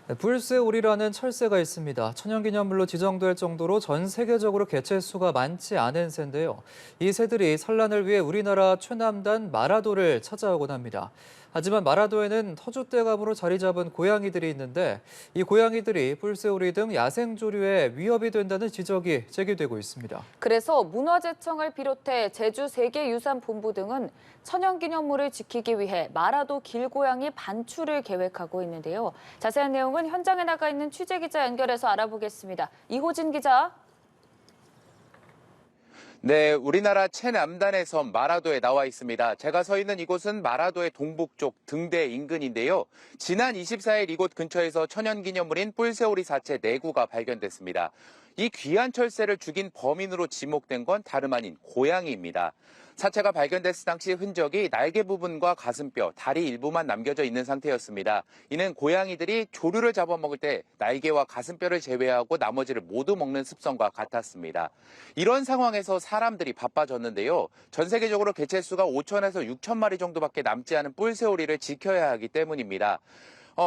네, 불새오리라는 철새가 있습니다. 천연기념물로 지정될 정도로 전 세계적으로 개체수가 많지 않은 새인데요. 이 새들이 산란을 위해 우리나라 최남단 마라도를 찾아오곤 합니다. 하지만 마라도에는 터줏대감으로 자리 잡은 고양이들이 있는데 이 고양이들이 불새오리 등 야생조류에 위협이 된다는 지적이 제기되고 있습니다. 그래서 문화재청을 비롯해 제주세계유산본부 등은 천연기념물을 지키기 위해 마라도 길고양이 반출을 계획하고 있는데요. 자세한 내용은 현장에 나가 있는 취재기자 연결해서 알아보겠습니다. 이호진 기자. 네, 우리나라 최남단의 섬 마라도에 나와 있습니다. 제가 서 있는 이곳은 마라도의 동북쪽 등대 인근인데요. 지난 24일 이곳 근처에서 천연기념물인 뿔새오리 사체 4구가 발견됐습니다. 이 귀한 철새를 죽인 범인으로 지목된 건 다름 아닌 고양이입니다. 사체가 발견됐을 당시 흔적이 날개 부분과 가슴뼈, 다리 일부만 남겨져 있는 상태였습니다. 이는 고양이들이 조류를 잡아먹을 때 날개와 가슴뼈를 제외하고 나머지를 모두 먹는 습성과 같았습니다. 이런 상황에서 사람들이 바빠졌는데요. 전 세계적으로 개체수가 5천에서 6천 마리 정도밖에 남지 않은 뿔새오리를 지켜야 하기 때문입니다.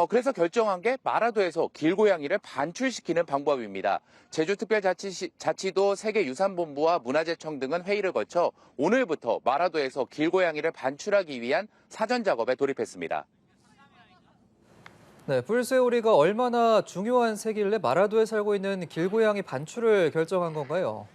그래서 결정한 게 마라도에서 길고양이를 반출시키는 방법입니다. 제주특별자치도 세계유산본부와 문화재청 등은 회의를 거쳐 오늘부터 마라도에서 길고양이를 반출하기 위한 사전 작업에 돌입했습니다. 네, 불새오리가 얼마나 중요한 새길래 마라도에 살고 있는 길고양이 반출을 결정한 건가요?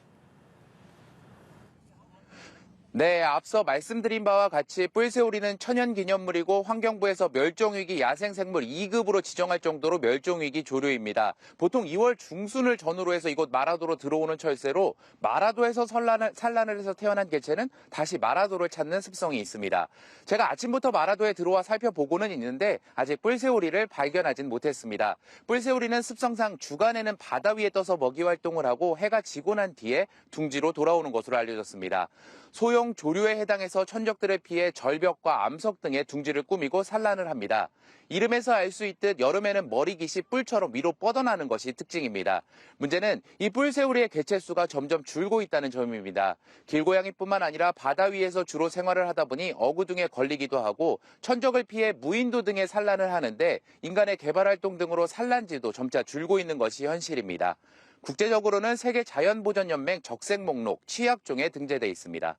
네, 앞서 말씀드린 바와 같이 뿔새오리는 천연기념물이고 환경부에서 멸종위기 야생생물 2급으로 지정할 정도로 멸종위기 조류입니다. 보통 2월 중순을 전후로 해서 이곳 마라도로 들어오는 철새로 마라도에서 산란을 해서 태어난 개체는 다시 마라도를 찾는 습성이 있습니다. 제가 아침부터 마라도에 들어와 살펴보고는 있는데 아직 뿔새오리를 발견하진 못했습니다. 뿔새오리는 습성상 주간에는 바다 위에 떠서 먹이 활동을 하고 해가 지고 난 뒤에 둥지로 돌아오는 것으로 알려졌습니다. 소형 조류에 해당해서 천적들에 피해 절벽과 암석 등의 둥지를 꾸미고 산란을 합니다. 이름에서 알 수 있듯 여름에는 머리깃이 뿔처럼 위로 뻗어나는 것이 특징입니다. 문제는 이 뿔새오리의 개체수가 점점 줄고 있다는 점입니다. 길고양이뿐만 아니라 바다 위에서 주로 생활을 하다 보니 어구 등에 걸리기도 하고 천적을 피해 무인도 등에 산란을 하는데 인간의 개발활동 등으로 산란지도 점차 줄고 있는 것이 현실입니다. 국제적으로는 세계자연보전연맹 적색 목록 취약종에 등재돼 있습니다.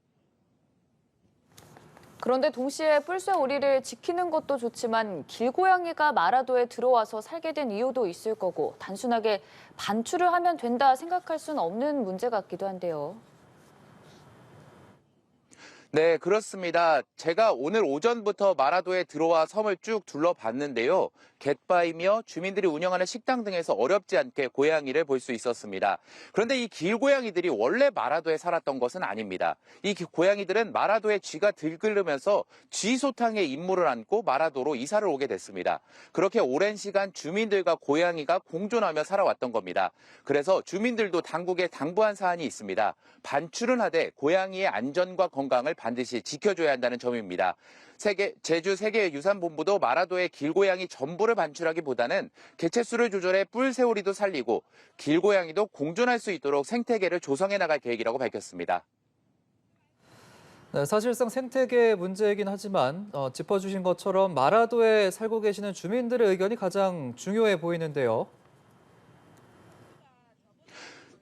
그런데 동시에 뿔새오리를 지키는 것도 좋지만 길고양이가 마라도에 들어와서 살게 된 이유도 있을 거고 단순하게 반출을 하면 된다 생각할 수는 없는 문제 같기도 한데요. 네, 그렇습니다. 제가 오늘 오전부터 마라도에 들어와 섬을 쭉 둘러봤는데요. 갯바이며 주민들이 운영하는 식당 등에서 어렵지 않게 고양이를 볼 수 있었습니다. 그런데 이 길고양이들이 원래 마라도에 살았던 것은 아닙니다. 이 고양이들은 마라도에 쥐가 들끓으면서 쥐소탕에 임무를 안고 마라도로 이사를 오게 됐습니다. 그렇게 오랜 시간 주민들과 고양이가 공존하며 살아왔던 겁니다. 그래서 주민들도 당국에 당부한 사안이 있습니다. 반출은 하되 고양이의 안전과 건강을 반드시 지켜줘야 한다는 점입니다. 제주세계유산본부도 마라도의 길고양이 전부를 반출하기보다는 개체수를 조절해 뿔새오리도 살리고 길고양이도 공존할 수 있도록 생태계를 조성해 나갈 계획이라고 밝혔습니다. 네, 사실상 생태계 문제이긴 하지만 짚어주신 것처럼 마라도에 살고 계시는 주민들의 의견이 가장 중요해 보이는데요.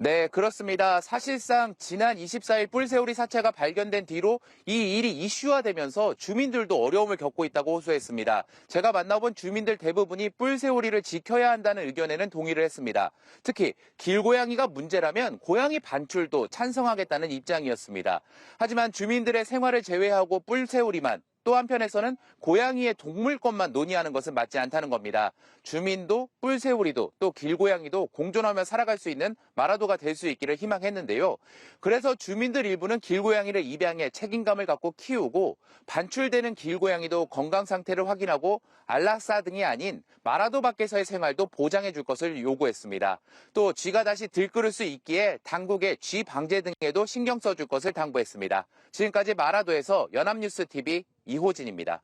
네, 그렇습니다. 사실상 지난 24일 뿔새오리 사체가 발견된 뒤로 이 일이 이슈화되면서 주민들도 어려움을 겪고 있다고 호소했습니다. 제가 만나본 주민들 대부분이 뿔새오리를 지켜야 한다는 의견에는 동의를 했습니다. 특히 길고양이가 문제라면 고양이 반출도 찬성하겠다는 입장이었습니다. 하지만 주민들의 생활을 제외하고 뿔새오리만 또 한편에서는 고양이의 동물권만 논의하는 것은 맞지 않다는 겁니다. 주민도 뿔새오리도 또 길고양이도 공존하며 살아갈 수 있는 마라도가 될 수 있기를 희망했는데요. 그래서 주민들 일부는 길고양이를 입양해 책임감을 갖고 키우고 반출되는 길고양이도 건강 상태를 확인하고 안락사 등이 아닌 마라도 밖에서의 생활도 보장해 줄 것을 요구했습니다. 또 쥐가 다시 들끓을 수 있기에 당국의 쥐 방제 등에도 신경 써줄 것을 당부했습니다. 지금까지 마라도에서 연합뉴스TV 이호진입니다.